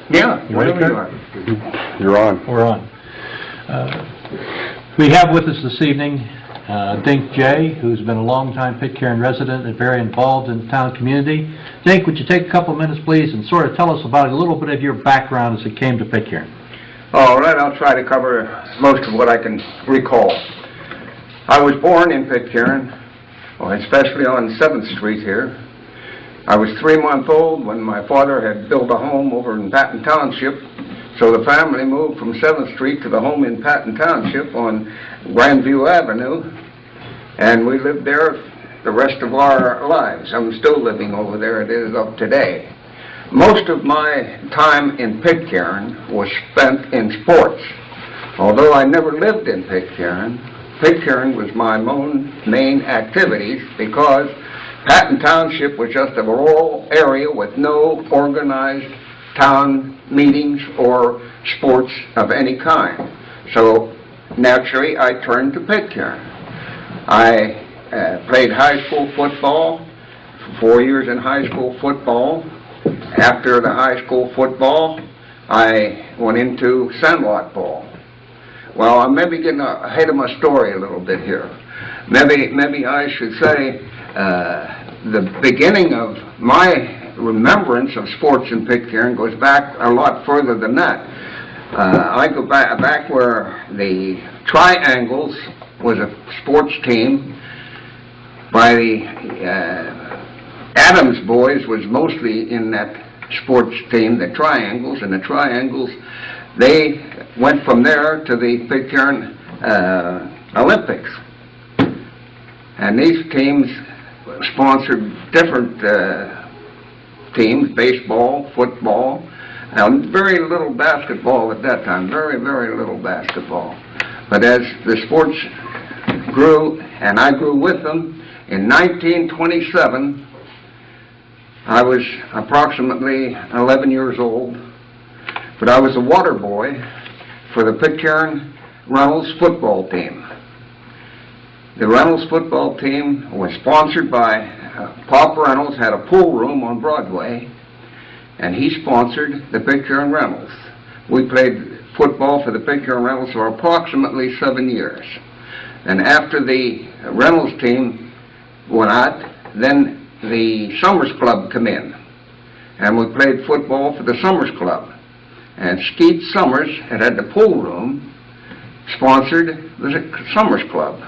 Yeah, You ready, whatever Kurt? you are. You're on. We're on. We have with us this evening Dink Jae, who's been a longtime Pitcairn resident and very involved in the town community. Dink, would you take a couple of minutes, please, and sort of tell us about a little bit of your background as it came to Pitcairn? All right, I'll try to cover most of what I can recall. I was born in Pitcairn, especially on 7th Street here. I was 3 months old when my father had built a home over in Patton Township, so the family moved from 7th Street to the home in Patton Township on Grandview Avenue, and we lived there the rest of our lives. I'm still living over there. It is up today. Most of my time in Pitcairn was spent in sports. Although I never lived in Pitcairn, Pitcairn was my main activities because Patton Township was just a rural area with no organized town meetings or sports of any kind. So naturally I turned to Pitcairn. I played high school football, 4 years in high school football. After the high school football, I went into sandlot ball. Well, I'm maybe getting ahead of my story a little bit here. Maybe I should say the beginning of my remembrance of sports in Pitcairn goes back a lot further than that. I go back where the Triangles was a sports team by the Adams boys was mostly in that sports team, the Triangles, and the Triangles, they went from there to the Pitcairn Olympics. And these teams sponsored different teams, baseball, football, and very little basketball at that time, very, very little basketball. But as the sports grew, and I grew with them, in 1927, I was approximately 11 years old, but I was a water boy for the Pitcairn Reynolds football team. The Reynolds football team was sponsored by Pop Reynolds, had a pool room on Broadway, and he sponsored the Pitcairn Reynolds. We played football for the Pitcairn Reynolds for approximately 7 years. And after the Reynolds team went out, then the Summers Club come in, and we played football for the Summers Club. And Skeet Summers had the pool room, sponsored the Summers Club.